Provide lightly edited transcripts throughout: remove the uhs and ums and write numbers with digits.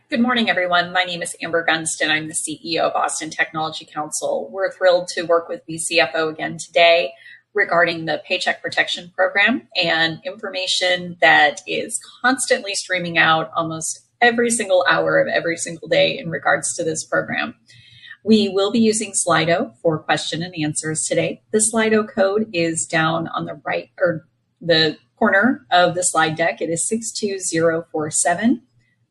Good morning, everyone. My name is Amber Gunston. I'm the CEO of Austin Technology Council. We're thrilled to work with vcfo again today regarding the Paycheck Protection Program and information that is constantly streaming out almost every single hour of every single day in regards to this program. We will be using Slido for question and answers today. The Slido code is down on the right or the corner of the slide deck. It is 62047.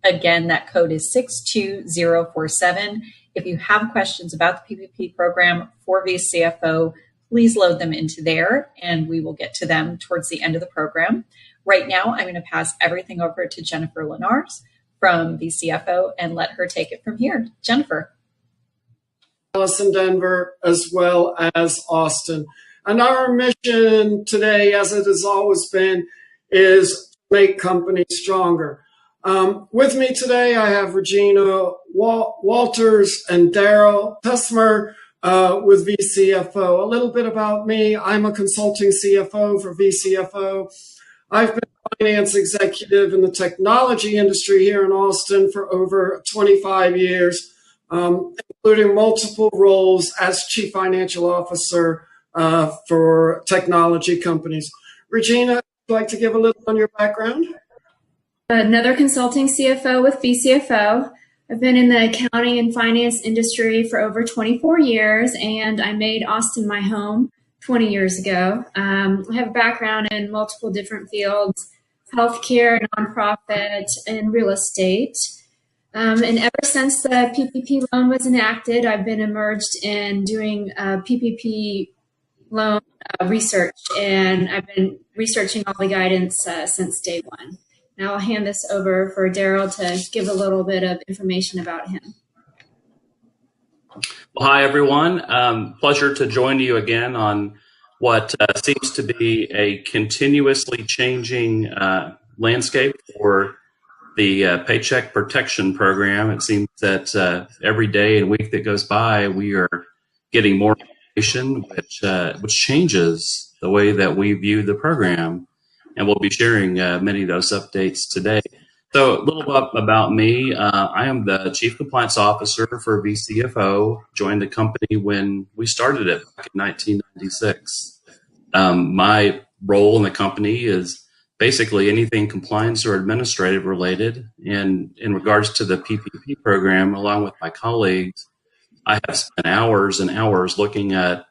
Again, that code is 62047. If you have questions about the PPP program for vcfo, please load them into there and we will get to them towards the end of the program. Right now, I'm going to pass everything over to Jennifer Lennarz from vcfo and let her take it from here. Jennifer. Dallas and Denver, as well as Austin. And our mission today, as it has always been, is to make companies stronger. With me today, I have Regina Walters and Darrell Tesmer with vcfo. A little bit about me. I'm a consulting CFO for vcfo. I've been a finance executive in the technology industry here in Austin for over 25 years, including multiple roles as Chief Financial Officer for technology companies. Regina, would you like to give a little on your background? Another consulting CFO with vcfo. I've been in the accounting and finance industry for over 24 years, and I made Austin my home 20 years ago. I have a background in multiple different fields: healthcare, nonprofit, and real estate. And ever since the PPP loan was enacted, I've been immersed in doing PPP loan research, and I've been researching all the guidance since day one. Now I'll hand this over for Darrell to give a little bit of information about him. Well, hi, everyone. Pleasure to join you again on what seems to be a continuously changing landscape for the Paycheck Protection Program. It seems that every day and week that goes by, we are getting more information, which changes the way that we view the program. And we'll be sharing many of those updates today. So a little bit about me. I am the Chief Compliance Officer for vcfo, joined the company when we started it back in 1996. My role in the company is basically anything compliance or administrative related. And in regards to the PPP program, along with my colleagues, I have spent hours and hours looking at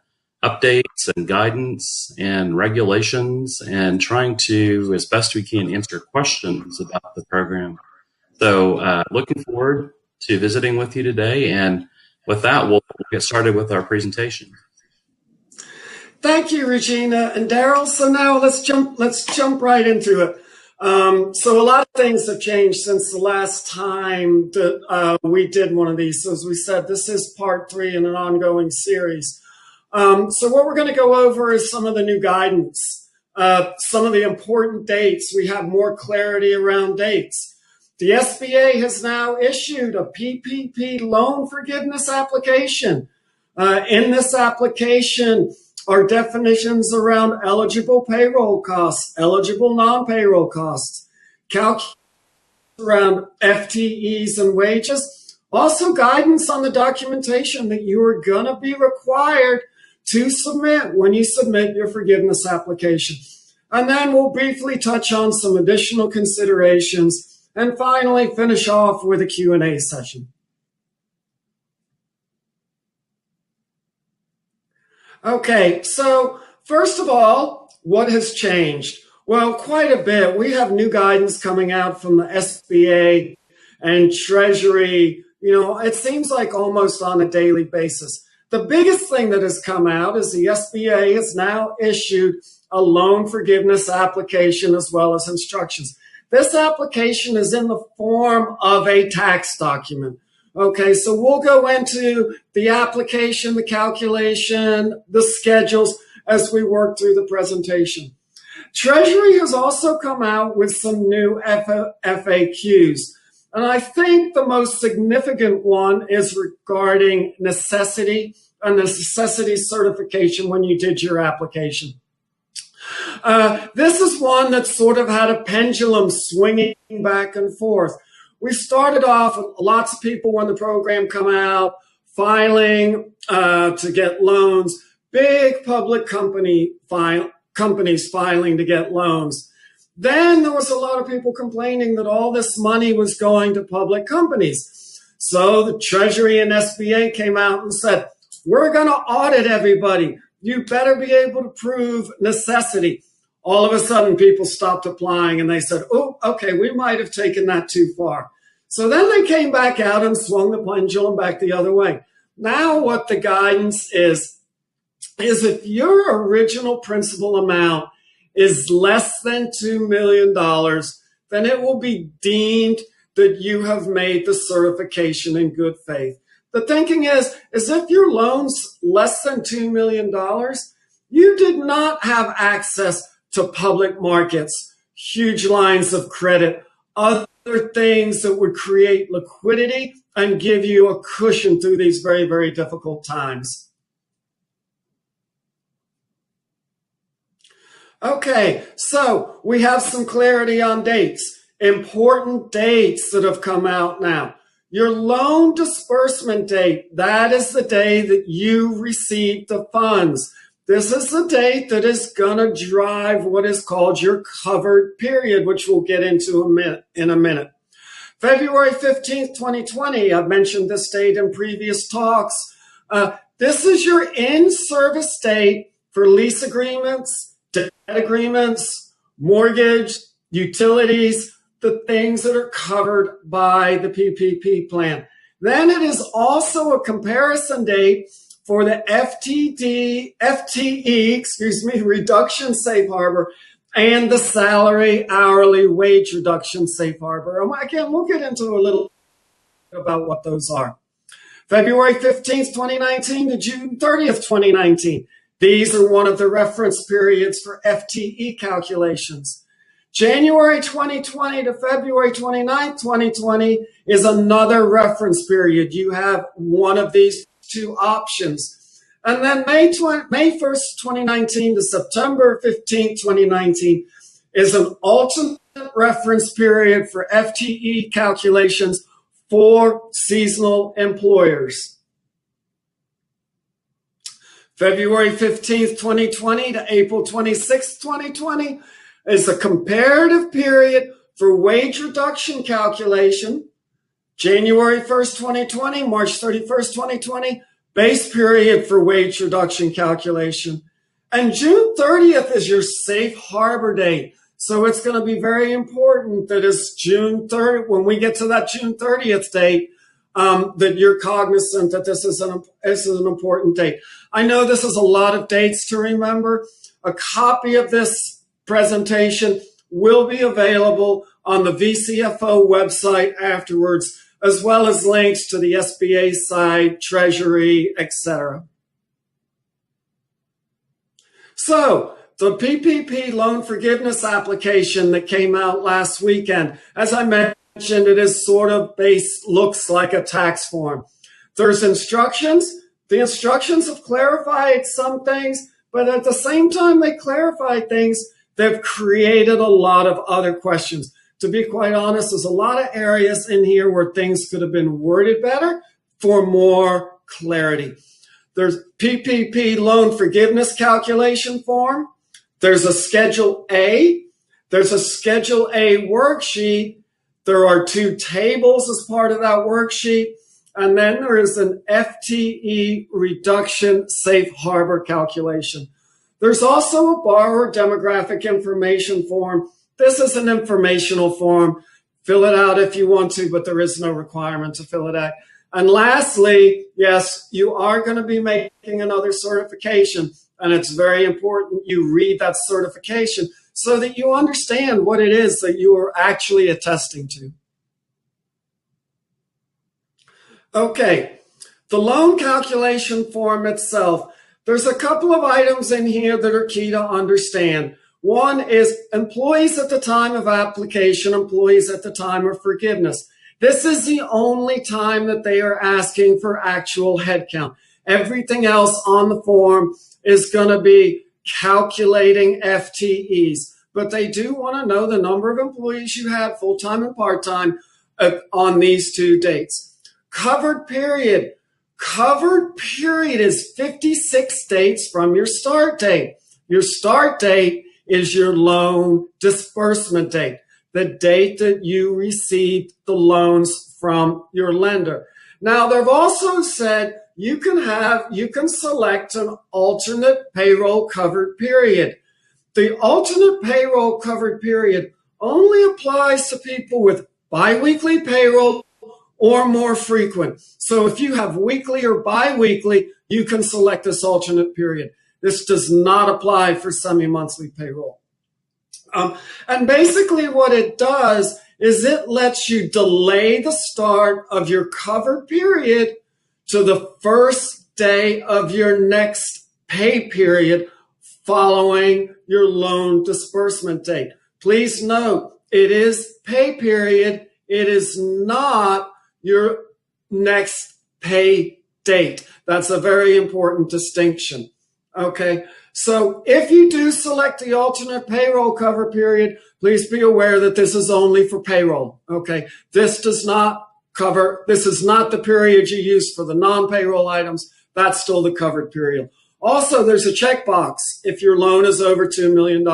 updates and guidance and regulations and trying to, as best we can, answer questions about the program. So looking forward to visiting with you today. And with that, we'll get started with our presentation. Thank you, Regina and Darrell. So now let's jump right into it. So a lot of things have changed since the last time that we did one of these. So as we said, this is part 3 in an ongoing series. So what we're going to go over is some of the new guidance, some of the important dates. We have more clarity around dates. The SBA has now issued a PPP loan forgiveness application. In this application are definitions around eligible payroll costs, eligible non-payroll costs, calculations around FTEs and wages, also guidance on the documentation that you are going to be required to submit when you submit your forgiveness application. And then we'll briefly touch on some additional considerations and finally finish off with a Q&A session. Okay, so first of all, what has changed? Well, quite a bit. We have new guidance coming out from the SBA and Treasury. You know, it seems like almost on a daily basis. The biggest thing that has come out is the SBA has now issued a loan forgiveness application as well as instructions. This application is in the form of a tax document. Okay, so we'll go into the application, the calculation, the schedules as we work through the presentation. Treasury has also come out with some new FAQs. And I think the most significant one is regarding necessity, a necessity certification when you did your application. This is one that sort of had a pendulum swinging back and forth. we started off with lots of people when the program come out, filing to get loans, big public companies filing to get loans. Then there was a lot of people complaining that all this money was going to public companies. So the Treasury and SBA came out and said, we're going to audit everybody. You better be able to prove necessity. All of a sudden, people stopped applying and they said, oh, okay, we might have taken that too far. So then they came back out and swung the pendulum back the other way. Now what the guidance is if your original principal amount is less than $2 million, then it will be deemed that you have made the certification in good faith. The thinking is if your loan's less than $2 million, you did not have access to public markets, huge lines of credit, other things that would create liquidity and give you a cushion through these very, very difficult times. Okay, so we have some clarity on dates, important dates that have come out now. Your loan disbursement date, that is the day that you receive the funds. This is the date that is going to drive what is called your covered period, which we'll get into in a minute. February 15th, 2020, I've mentioned this date in previous talks. This is your in-service date for lease agreements, debt agreements, mortgage, utilities, the things that are covered by the PPP plan. Then it is also a comparison date for the FTE, reduction safe harbor and the salary hourly wage reduction safe harbor. Again, we'll get into a little bit about what those are. February 15th, 2019 to June 30th, 2019. These are one of the reference periods for FTE calculations. January 2020 to February 29th, 2020 is another reference period. You have one of these two options. And then May 1st, 2019 to September 15th, 2019 is an alternate reference period for FTE calculations for seasonal employers. February 15th, 2020 to April 26th, 2020 is a comparative period for wage reduction calculation. January 1st, 2020, March 31st, 2020, base period for wage reduction calculation. And June 30th is your safe harbor date. So it's going to be very important that it's June 30th, when we get to that June 30th date, that you're cognizant that this is an important date. I know this is a lot of dates to remember. A copy of this presentation will be available on the vcfo website afterwards, as well as links to the SBA side, Treasury, etc. So, the PPP loan forgiveness application that came out last weekend, as I mentioned, it is sort of looks like a tax form. There's instructions. The instructions have clarified some things, but at the same time they clarified things, they've created a lot of other questions. To be quite honest, there's a lot of areas in here where things could have been worded better for more clarity. There's PPP loan forgiveness calculation form. There's a Schedule A. There's a Schedule A worksheet. There are 2 tables as part of that worksheet. And then there is an FTE reduction safe harbor calculation. There's also a borrower demographic information form. This is an informational form. Fill it out if you want to, but there is no requirement to fill it out. And lastly, yes, you are going to be making another certification, and it's very important you read that certification so that you understand what it is that you are actually attesting to. Okay, the loan calculation form itself, there's a couple of items in here that are key to understand. One is employees at the time of application, employees at the time of forgiveness. This is the only time that they are asking for actual headcount. Everything else on the form is going to be calculating FTEs, but they do want to know the number of employees you had, full-time and part-time, on these two dates. Covered period. Covered period is 56 days from your start date. Your start date is your loan disbursement date, the date that you received the loans from your lender. Now, they've also said you can select an alternate payroll covered period. The alternate payroll covered period only applies to people with biweekly payroll or more frequent. So if you have weekly or biweekly, you can select this alternate period. This does not apply for semi-monthly payroll. And basically what it does is it lets you delay the start of your covered period to the first day of your next pay period following your loan disbursement date. Please note, it is pay period. It is not your next pay date. That's a very important distinction. Okay, so if you do select the alternate payroll cover period, please be aware that this is only for payroll. Okay, this is not the period you use for the non-payroll items. That's still the covered period. Also, there's a checkbox if your loan is over $2 million.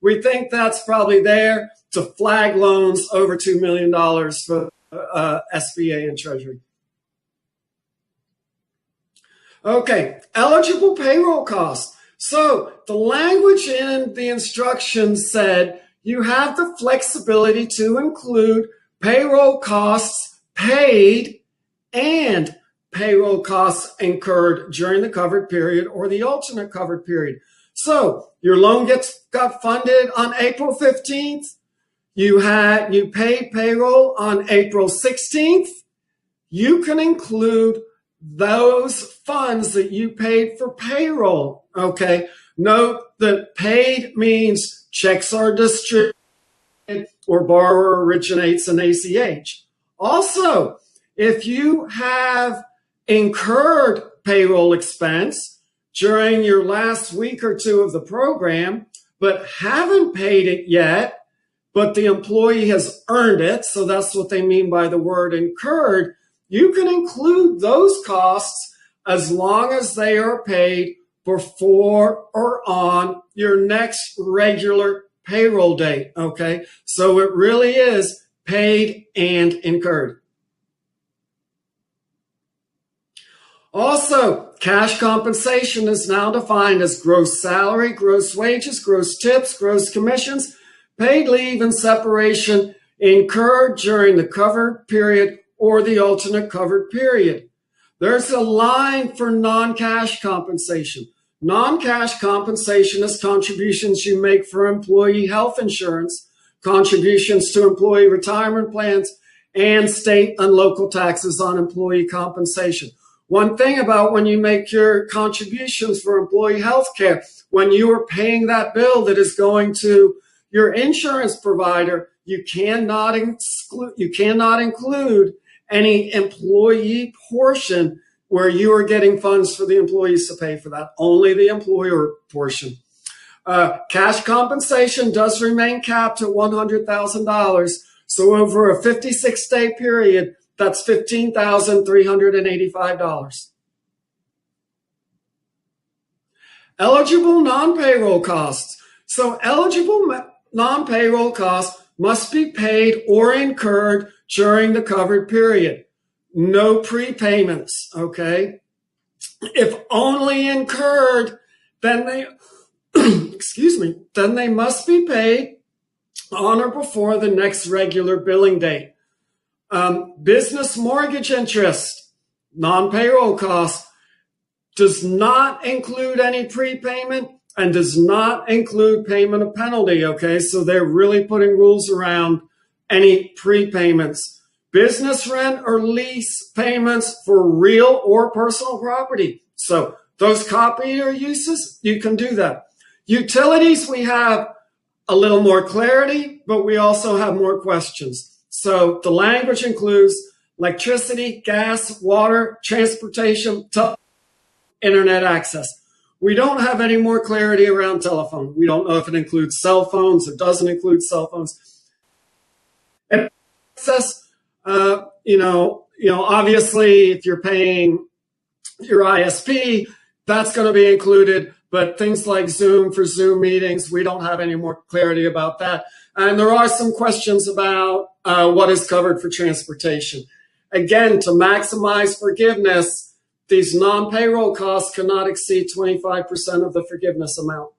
We think that's probably there to flag loans over $2 million for SBA and Treasury. Okay, eligible payroll costs. So the language in the instructions said you have the flexibility to include payroll costs paid and payroll costs incurred during the covered period or the alternate covered period. So your loan got funded on April 15th. You paid payroll on April 16th. You can include those funds that you paid for payroll. Okay. Note that paid means checks are distributed or borrower originates an ACH. Also, if you have incurred payroll expense during your last week or two of the program, but haven't paid it yet, but the employee has earned it, so that's what they mean by the word incurred, you can include those costs as long as they are paid before or on your next regular payroll date, okay? So it really is paid and incurred. Also, cash compensation is now defined as gross salary, gross wages, gross tips, gross commissions, paid leave and separation incurred during the covered period or the alternate covered period. There's a line for non-cash compensation. Non-cash compensation is contributions you make for employee health insurance, contributions to employee retirement plans, and state and local taxes on employee compensation. One thing about when you make your contributions for employee health care, when you are paying that bill that is going to your insurance provider, you cannot include any employee portion where you are getting funds for the employees to pay for that, only the employer portion. Cash compensation does remain capped at $100,000. So over a 56-day period, that's $15,385. Eligible non-payroll costs. So eligible non-payroll costs must be paid or incurred during the covered period. No prepayments, okay? If only incurred, then they, then they must be paid on or before the next regular billing date. Business mortgage interest, non-payroll costs, does not include any prepayment and does not include payment of penalty, okay? So they're really putting rules around any prepayments. Business rent or lease payments for real or personal property. So those copier uses, you can do that. Utilities, we have a little more clarity, but we also have more questions. So the language includes electricity, gas, water, transportation, internet access. We don't have any more clarity around telephone. We don't know if it includes cell phones or doesn't include cell phones. Access Obviously, if you're paying your ISP, that's going to be included. But things like Zoom for Zoom meetings, we don't have any more clarity about that. And there are some questions about what is covered for transportation. Again, to maximize forgiveness, these non-payroll costs cannot exceed 25% of the forgiveness amount.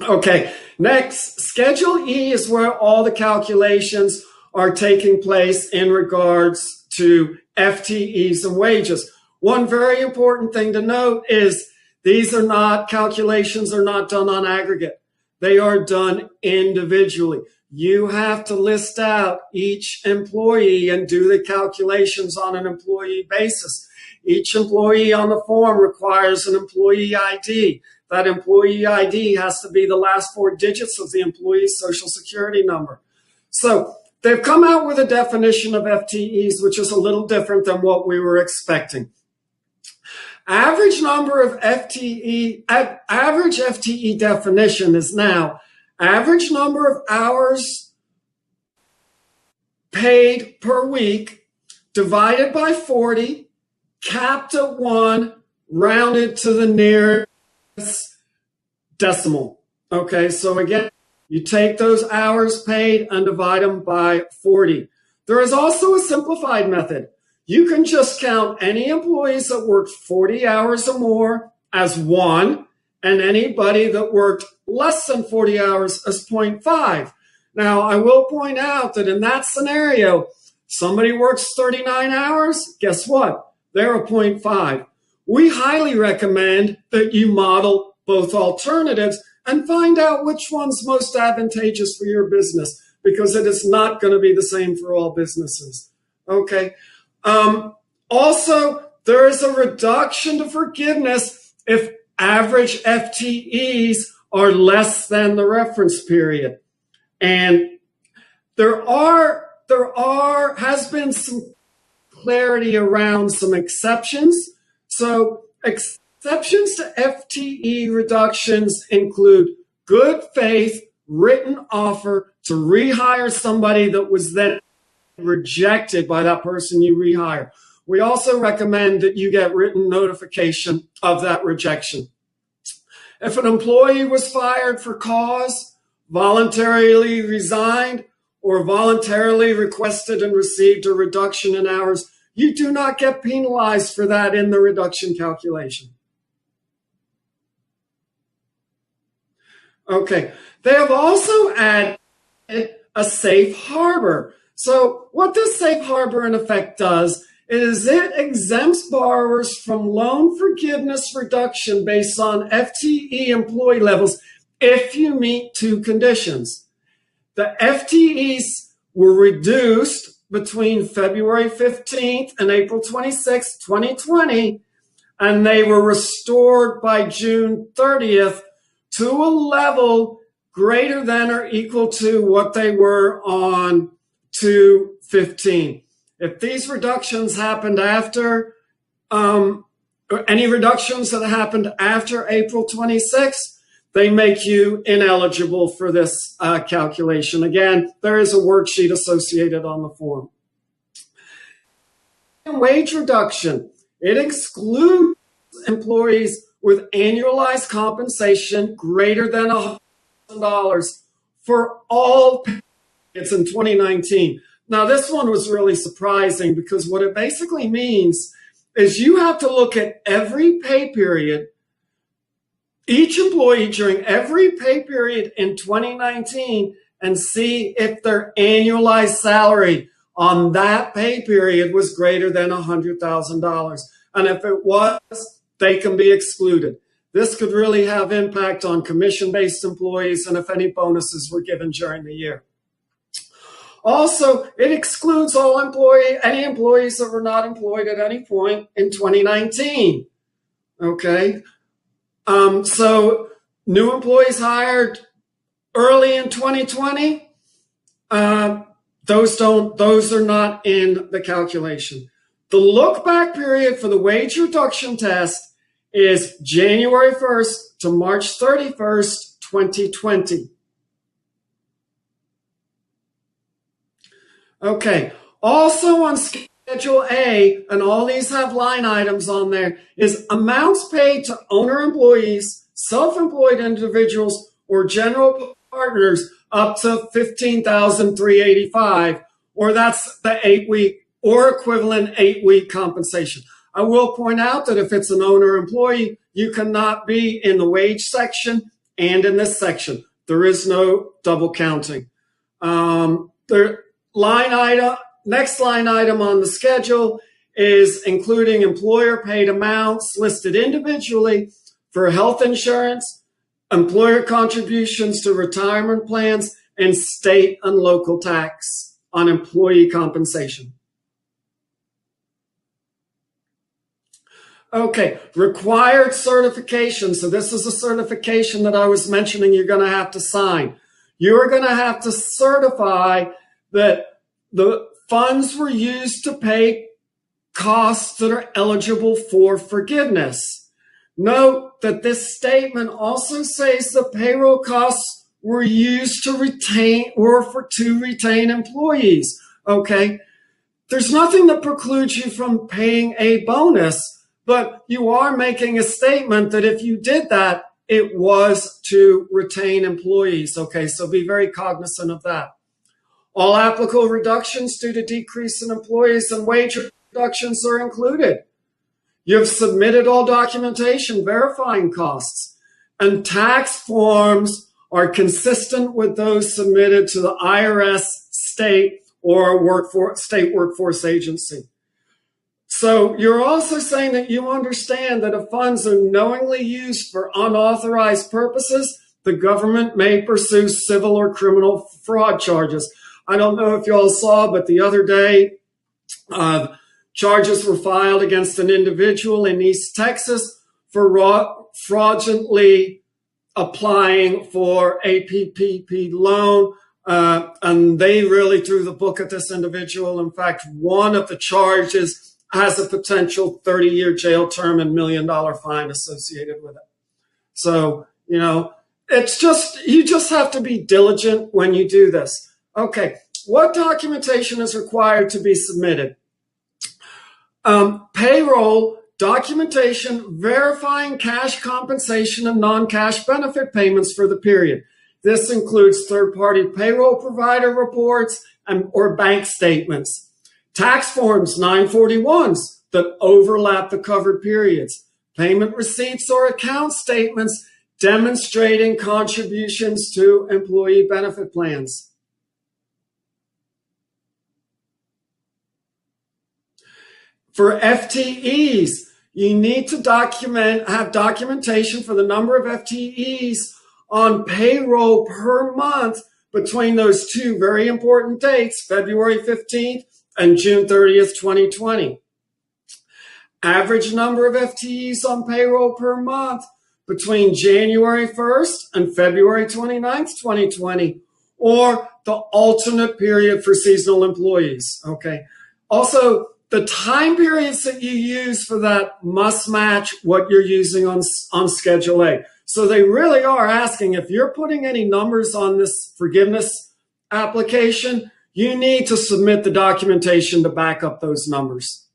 Okay, next, Schedule E is where all the calculations are taking place in regards to FTEs and wages. One very important thing to note is these are not, calculations are not done on aggregate. They are done individually. You have to list out each employee and do the calculations on an employee basis. Each employee on the form requires an employee ID. That employee ID has to be the last 4 digits of the employee's social security number. So they've come out with a definition of FTEs, which is a little different than what we were expecting. Average number of average FTE definition is now average number of hours paid per week divided by 40, capped at 1, rounded to the nearest decimal. Okay, so again, you take those hours paid and divide them by 40. There is also a simplified method. You can just count any employees that worked 40 hours or more as 1, and anybody that worked less than 40 hours as 0.5. Now, I will point out that in that scenario, somebody works 39 hours, guess what? They're a 0.5. We highly recommend that you model both alternatives and find out which one's most advantageous for your business, because it is not going to be the same for all businesses. Okay. Also, there is a reduction to forgiveness if average FTEs are less than the reference period. And there has been some clarity around some exceptions. So exceptions to FTE reductions include good faith written offer to rehire somebody that was then rejected by that person you rehire. We also recommend that you get written notification of that rejection. If an employee was fired for cause, voluntarily resigned, or voluntarily requested and received a reduction in hours, you do not get penalized for that in the reduction calculation. Okay, they have also added a safe harbor. So what this safe harbor in effect does is it exempts borrowers from loan forgiveness reduction based on FTE employee levels if you meet 2 conditions. The FTEs were reduced between February 15th and April 26th, 2020, and they were restored by June 30th to a level greater than or equal to what they were on 2/15. If these reductions happened after, or any reductions that happened after April 26th, they make you ineligible for this calculation. Again, there is a worksheet associated on the form. Wage reduction. It excludes employees with annualized compensation greater than $100,000 for all periods in 2019. Now, this one was really surprising because what it basically means is you have to look at every pay period, each employee during every pay period in 2019, and see if their annualized salary on that pay period was greater than $100,000. And if it was, they can be excluded. This could really have impact on commission-based employees and if any bonuses were given during the year. Also, it excludes any employees that were not employed at any point in 2019. Okay, so new employees hired early in 2020, those are not in the calculation. The look back period for the wage reduction test is January 1st to March 31st, 2020. Okay. Also on Schedule A, and all these have line items on there, is amounts paid to owner employees, self-employed individuals, or general partners up to $15,385, or that's the 8-week or equivalent 8-week compensation. I will point out that if it's an owner employee, you cannot be in the wage section and in this section. There is no double counting. Next line item on the schedule is including employer paid amounts listed individually for health insurance, employer contributions to retirement plans, and state and local tax on employee compensation. Okay, required certification. So this is a certification that I was mentioning you're going to have to sign. You're going to have to certify that the funds were used to pay costs that are eligible for forgiveness. Note that this statement also says the payroll costs were used to retain employees. Okay, there's nothing that precludes you from paying a bonus, but you are making a statement that if you did that, it was to retain employees. Okay, so be very cognizant of that. All applicable reductions due to decrease in employees and wage reductions are included. You've submitted all documentation verifying costs, and tax forms are consistent with those submitted to the IRS, state, or state workforce agency. So you're also saying that you understand that if funds are knowingly used for unauthorized purposes, the government may pursue civil or criminal fraud charges. I don't know if you all saw, but the other day, charges were filed against an individual in East Texas for fraudulently applying for a PPP loan. And they really threw the book at this individual. In fact, one of the charges has a potential 30-year jail term and $1 million fine associated with it. So, you know, you just have to be diligent when you do this. Okay, what documentation is required to be submitted? Payroll documentation verifying cash compensation and non-cash benefit payments for the period. This includes third-party payroll provider reports or bank statements. Tax forms 941s that overlap the covered periods. Payment receipts or account statements demonstrating contributions to employee benefit plans. For FTEs, you need to have documentation for the number of FTEs on payroll per month between those two very important dates, February 15th and June 30th, 2020. Average number of FTEs on payroll per month between January 1st and February 29th, 2020, or the alternate period for seasonal employees, okay? Also, the time periods that you use for that must match what you're using on Schedule A. So they really are asking, if you're putting any numbers on this forgiveness application, you need to submit the documentation to back up those numbers.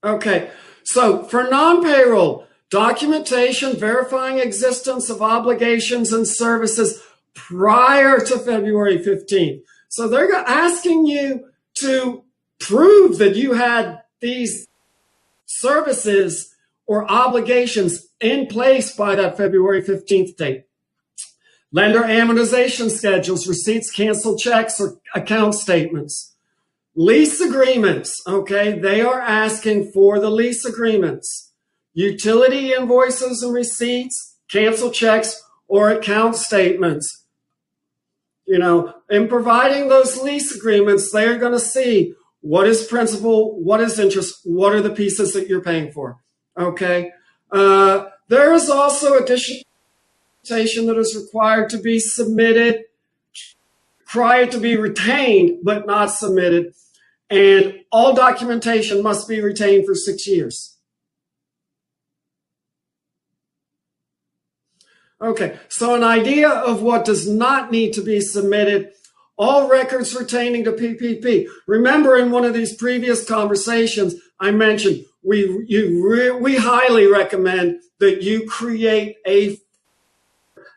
Okay, so for non-payroll, documentation verifying existence of obligations and services prior to February 15th. So they're asking you to prove that you had these services or obligations in place by that February 15th date. Lender amortization schedules, receipts, canceled checks, or account statements. Lease agreements, okay, they are asking for the lease agreements. Utility invoices and receipts, canceled checks, or account statements. You know, in providing those lease agreements, they're going to see what is principal, what is interest, what are the pieces that you're paying for, okay? There is also additional documentation that is required to be submitted, required to be retained, but not submitted, and all documentation must be retained for 6 years. Okay, so an idea of what does not need to be submitted: all records pertaining to PPP. Remember, in one of these previous conversations, I mentioned we highly recommend that you create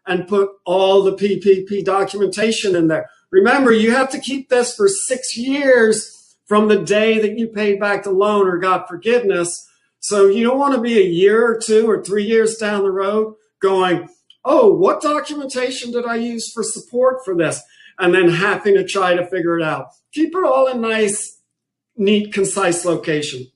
and put all the PPP documentation in there. Remember, you have to keep this for 6 years from the day that you paid back the loan or got forgiveness. So you don't want to be a year or 2 or 3 years down the road going, oh, what documentation did I use for support for this? And then having to try to figure it out. Keep it all in nice, neat, concise location.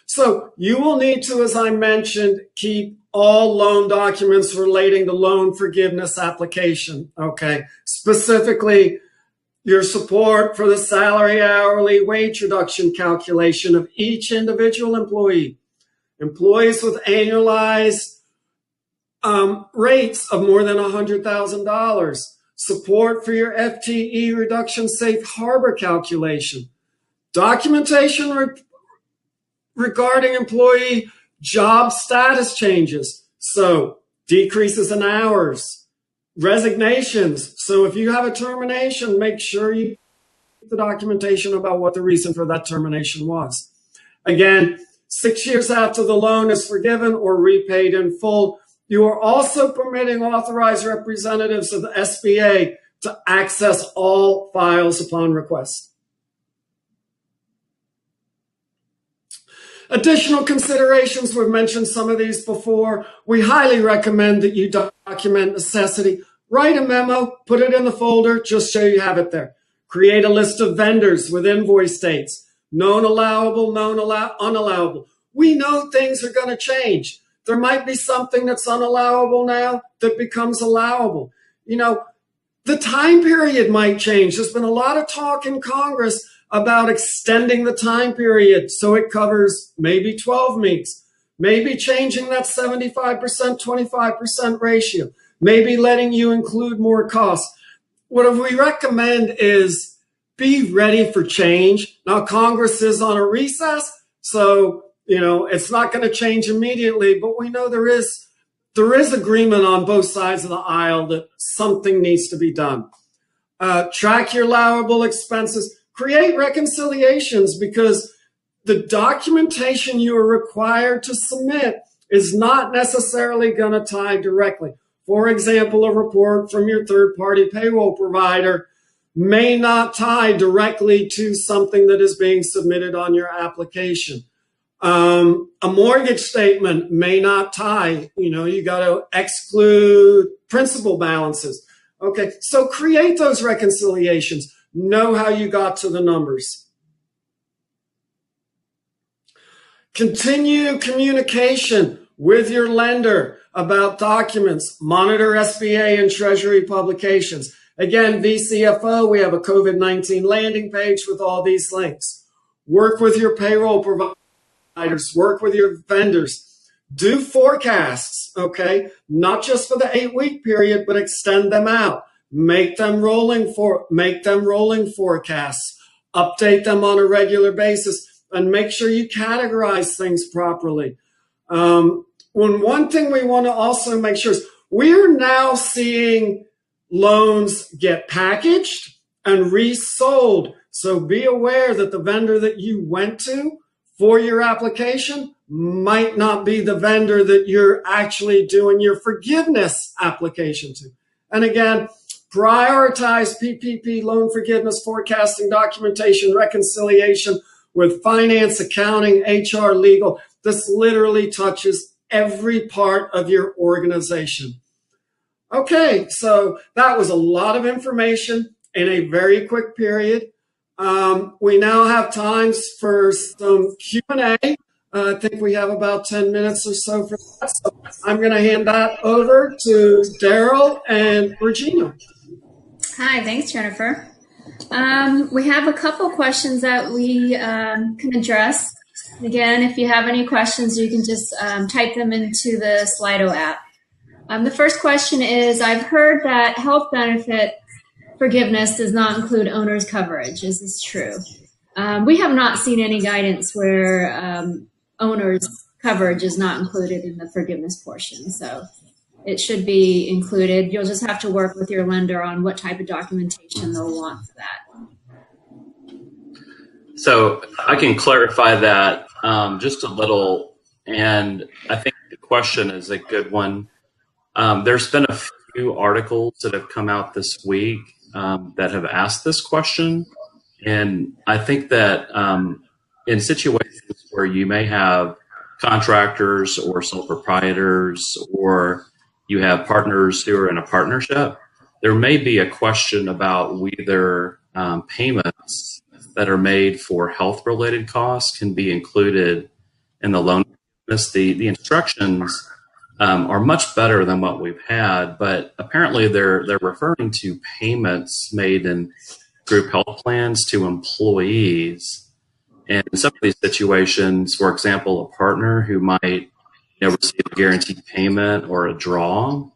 So you will need to, as I mentioned, keep all loan documents relating to loan forgiveness application, okay? Specifically, your support for the salary, hourly, wage reduction calculation of each individual employee. Employees with annualized rates of more than $100,000. Support for your FTE reduction safe harbor calculation. Documentation regarding employee job status changes. So decreases in hours, resignations. So if you have a termination, make sure you get the documentation about what the reason for that termination was. Again, 6 years after the loan is forgiven or repaid in full, you are also permitting authorized representatives of the SBA to access all files upon request. Additional considerations, we've mentioned some of these before. We highly recommend that you document necessity. Write a memo, put it in the folder, just so you have it there. Create a list of vendors with invoice dates. Known allowable, known unallowable. We know things are going to change. There might be something that's unallowable now that becomes allowable. You know, the time period might change. There's been a lot of talk in Congress about extending the time period so it covers maybe 12 weeks, maybe changing that 75%, 25% ratio, maybe letting you include more costs. What we recommend is be ready for change. Now, Congress is on a recess, so you know, it's not going to change immediately, but we know there is agreement on both sides of the aisle that something needs to be done. Track your allowable expenses. Create reconciliations, because the documentation you are required to submit is not necessarily going to tie directly. For example, a report from your third-party payroll provider may not tie directly to something that is being submitted on your application. A mortgage statement may not tie, you know, you got to exclude principal balances. Okay, so create those reconciliations. Know how you got to the numbers. Continue communication with your lender about documents. Monitor SBA and Treasury publications. Again, vcfo, we have a COVID-19 landing page with all these links. Work with your payroll provider. Work with your vendors. Do forecasts, okay? Not just for the 8-week period, but extend them out. Make them rolling forecasts. Update them on a regular basis, and make sure you categorize things properly. One thing we want to also make sure is we're now seeing loans get packaged and resold. So be aware that the vendor that you went to for your application might not be the vendor that you're actually doing your forgiveness application to. And again, prioritize PPP loan forgiveness forecasting, documentation, reconciliation with finance, accounting, HR, legal. This literally touches every part of your organization. Okay, so that was a lot of information in a very quick period. We now have times for some Q&A. I think we have about 10 minutes or so for that. So I'm going to hand that over to Darrell and Regina. Hi, thanks, Jennifer. We have a couple questions that we can address. Again, if you have any questions, you can just type them into the Slido app. The first question is, I've heard that health benefit forgiveness does not include owner's coverage. Is this true? We have not seen any guidance where owner's coverage is not included in the forgiveness portion. So it should be included. You'll just have to work with your lender on what type of documentation they'll want for that. So I can clarify that just a little, and I think the question is a good one. There's been a few articles that have come out this week that have asked this question, and I think that in situations where you may have contractors or sole proprietors, or you have partners who are in a partnership, there may be a question about whether payments that are made for health-related costs can be included in the loan forgiveness. The instructions are much better than what we've had, but apparently they're referring to payments made in group health plans to employees. And in some of these situations, for example, a partner who might receive a guaranteed payment or a draw,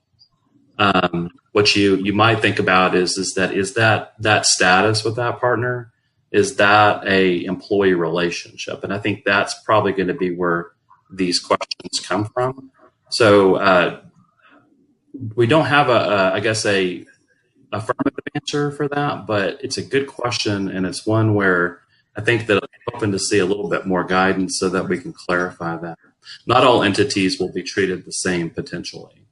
what you might think about is that status with that partner, is that a employee relationship? And I think that's probably going to be where these questions come from. So we don't have a affirmative answer for that, but it's a good question, and it's one where I think that I'm hoping to see a little bit more guidance so that we can clarify that. Not all entities will be treated the same potentially.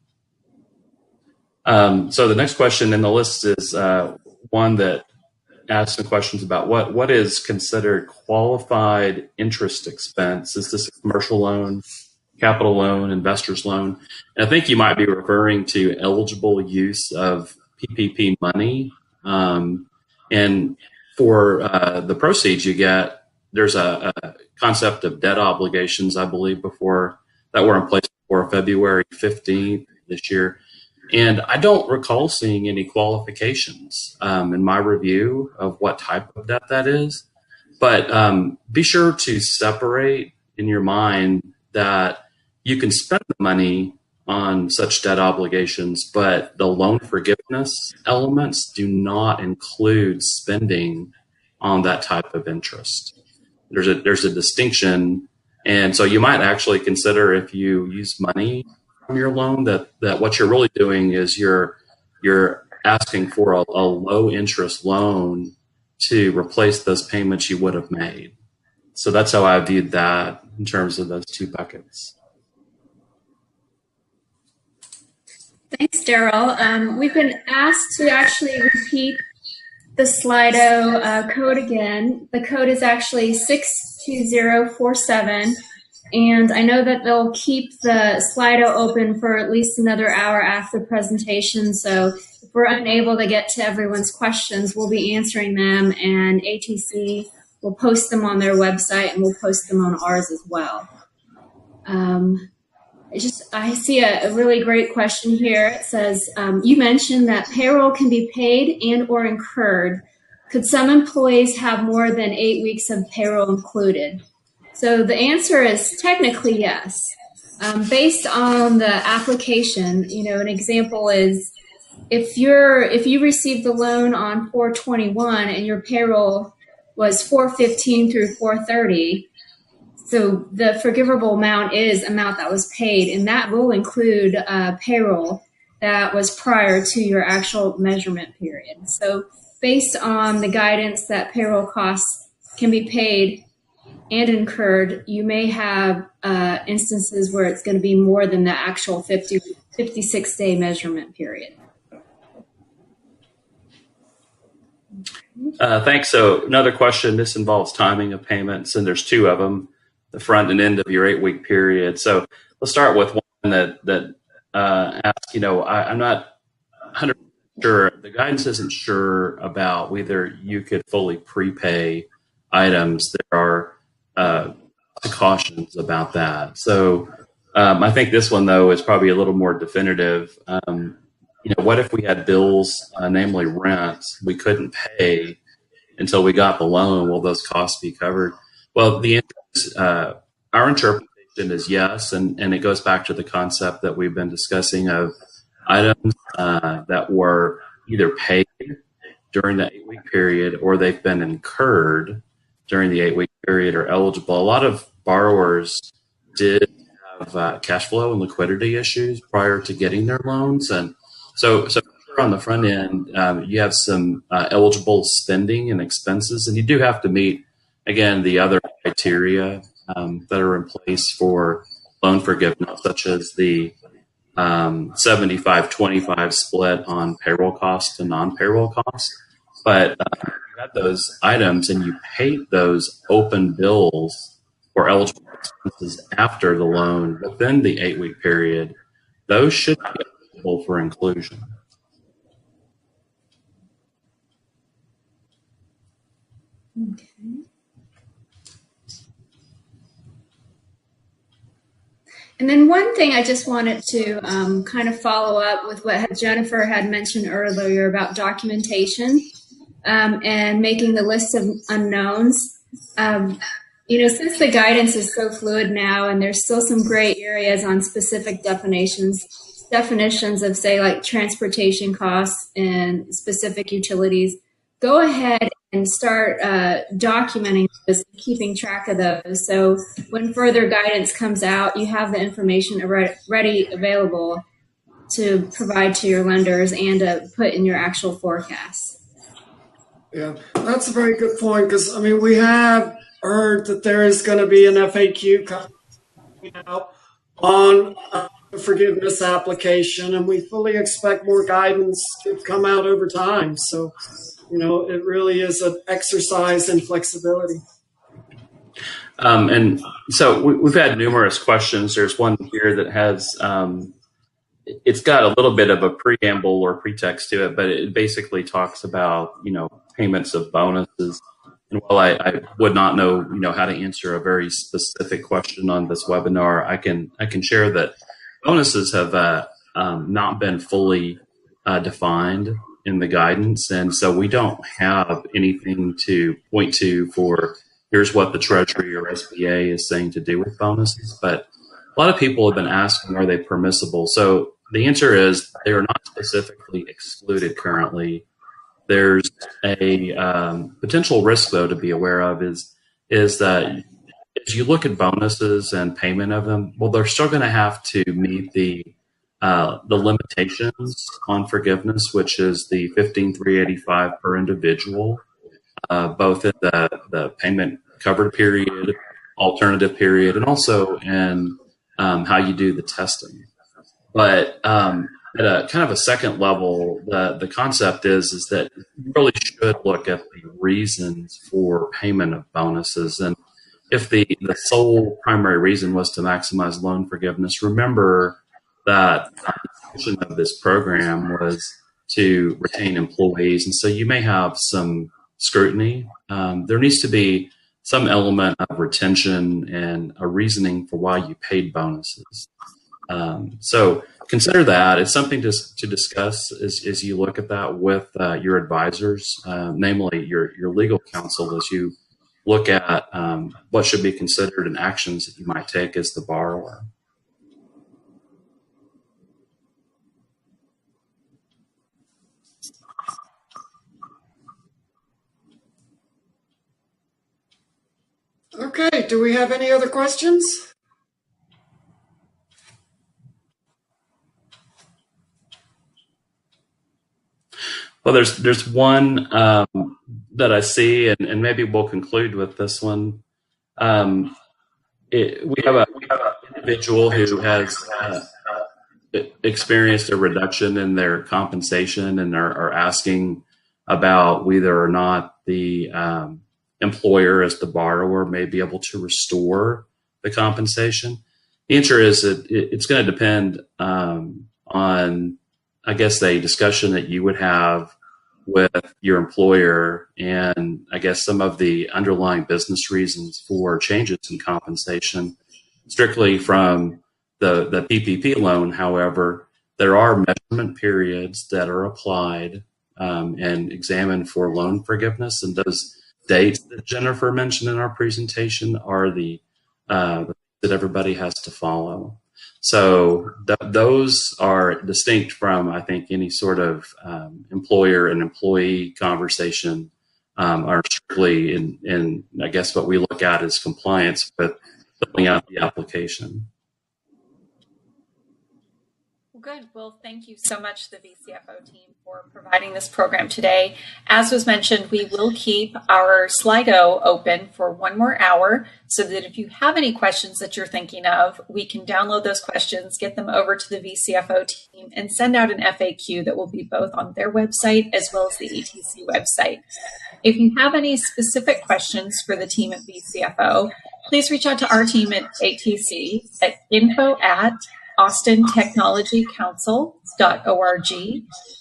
So the next question in the list is one that asks some questions about what is considered qualified interest expense. Is this a commercial loan, capital loan, investor's loan? And I think you might be referring to eligible use of PPP money. And for the proceeds you get, there's a concept of debt obligations, I believe, that were in place before February 15th this year. And I don't recall seeing any qualifications in my review of what type of debt that is. But be sure to separate in your mind that you can spend the money on such debt obligations, but the loan forgiveness elements do not include spending on that type of interest. There's a distinction. And so you might actually consider, if you use money from your loan, that what you're really doing is you're asking for a low interest loan to replace those payments you would have made. So that's how I viewed that in terms of those two buckets. Thanks, Darrell. We've been asked to actually repeat the Slido code again. The code is actually 62047, and I know that they'll keep the Slido open for at least another hour after the presentation, so if we're unable to get to everyone's questions, we'll be answering them, and ATC will post them on their website, and we'll post them on ours as well. I see a really great question here. It says, you mentioned that payroll can be paid and or incurred. Could some employees have more than 8 weeks of payroll included? So the answer is technically yes. Based on the application, an example is if you received the loan on 4/21 and your payroll was 4/15 through 4/30, so the forgivable amount is amount that was paid, and that will include payroll that was prior to your actual measurement period. So based on the guidance that payroll costs can be paid and incurred, you may have instances where it's going to be more than the actual 56-day measurement period. Thanks. So another question, this involves timing of payments, and there's two of them, the front and end of your 8-week period. So let's start with one that asks, I'm not 100% sure, the guidance isn't sure about whether you could fully prepay items. There are cautions about that. So I think this one, though, is probably a little more definitive. What if we had bills, namely rent, we couldn't pay until we got the loan? Will those costs be covered? Well, the answer is, our interpretation is yes, and it goes back to the concept that we've been discussing of items that were either paid during the 8-week period or they've been incurred during the 8-week period are eligible. A lot of borrowers did have cash flow and liquidity issues prior to getting their loans. And so on the front end, you have some eligible spending and expenses, and you do have to meet, again, the other criteria that are in place for loan forgiveness, such as the 75-25 split on payroll costs and non-payroll costs. But you had those items and you paid those open bills or eligible expenses after the loan within the 8-week period, those should be eligible for inclusion. Okay. And then one thing I just wanted to kind of follow up with what Jennifer had mentioned earlier about documentation and making the list of unknowns. Since the guidance is so fluid now and there's still some gray areas on specific definitions of, say, like transportation costs and specific utilities, go ahead and start documenting those, keeping track of those. So when further guidance comes out, you have the information ready available to provide to your lenders and to put in your actual forecasts. Yeah, that's a very good point, because, I mean, we have heard that there is going to be an FAQ coming out on the forgiveness application, and we fully expect more guidance to come out over time. So, it really is an exercise in flexibility. And so we've had numerous questions. There's one here that has, it's got a little bit of a preamble or pretext to it, but it basically talks about, payments of bonuses. And while I would not know, how to answer a very specific question on this webinar, I can share that bonuses have not been fully defined in the guidance, and so we don't have anything to point to for here's what the Treasury or SBA is saying to do with bonuses. But a lot of people have been asking, are they permissible? So the answer is they are not specifically excluded currently. There's a potential risk, though, to be aware of is that as you look at bonuses and payment of them, well, they're still going to have to meet the limitations on forgiveness, which is the $15,385 per individual, both in the payment covered period, alternative period, and also in how you do the testing. But at a kind of a second level, the concept is that you really should look at the reasons for payment of bonuses. And if the sole primary reason was to maximize loan forgiveness, remember that the function of this program was to retain employees. And so you may have some scrutiny. There needs to be some element of retention and a reasoning for why you paid bonuses. So consider that. It's something to discuss as you look at that with your advisors, namely your legal counsel, as you look at what should be considered and actions that you might take as the borrower. Okay, do we have any other questions? Well, there's one that I see, and maybe we'll conclude with this one. We have an individual who has experienced a reduction in their compensation and are asking about whether or not the employer as the borrower may be able to restore the compensation. The answer is that it's going to depend on, I guess, a discussion that you would have with your employer and I guess some of the underlying business reasons for changes in compensation. Strictly from the PPP loan, however, there are measurement periods that are applied and examined for loan forgiveness, and those dates that Jennifer mentioned in our presentation are the that everybody has to follow. So those are distinct from, I think, any sort of employer and employee conversation, are strictly in I guess what we look at as compliance with filling out the application. Good. Well, thank you so much, the vcfo team, for providing this program today. As was mentioned, we will keep our Slido open for 1 more hour so that if you have any questions that you're thinking of, we can download those questions, get them over to the vcfo team, and send out an FAQ that will be both on their website as well as the ETC website. If you have any specific questions for the team at vcfo, please reach out to our team at ATC at info@austontechnologycouncil.org.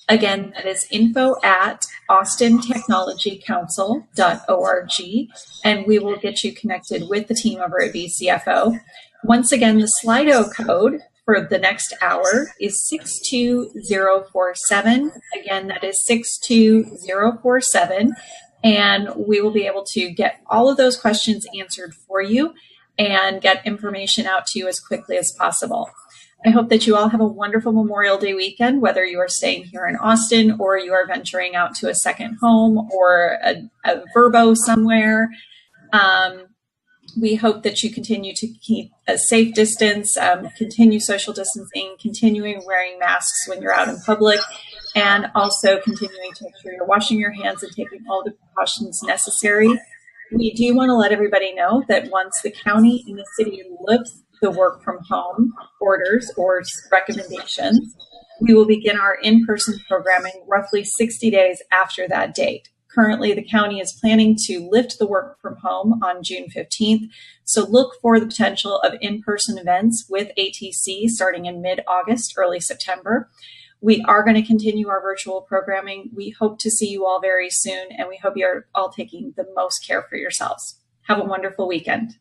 Again, that is info@austontechnologycouncil.org, and we will get you connected with the team over at vcfo. Once again, the Slido code for the next hour is 62047. Again, that is 62047, and we will be able to get all of those questions answered for you and get information out to you as quickly as possible. I hope that you all have a wonderful Memorial Day weekend, whether you are staying here in Austin or you are venturing out to a second home or a Verbo somewhere. We hope that you continue to keep a safe distance, continue social distancing, continuing wearing masks when you're out in public, and also continuing to make sure you're washing your hands and taking all the precautions necessary. We do want to let everybody know that once the county and the city lifts the work from home orders or recommendations, we will begin our in-person programming roughly 60 days after that date. Currently, the county is planning to lift the work from home on June 15th, so look for the potential of in-person events with ATC starting in mid-August, early September. We are going to continue our virtual programming. We hope to see you all very soon, and we hope you're all taking the most care for yourselves. Have a wonderful weekend.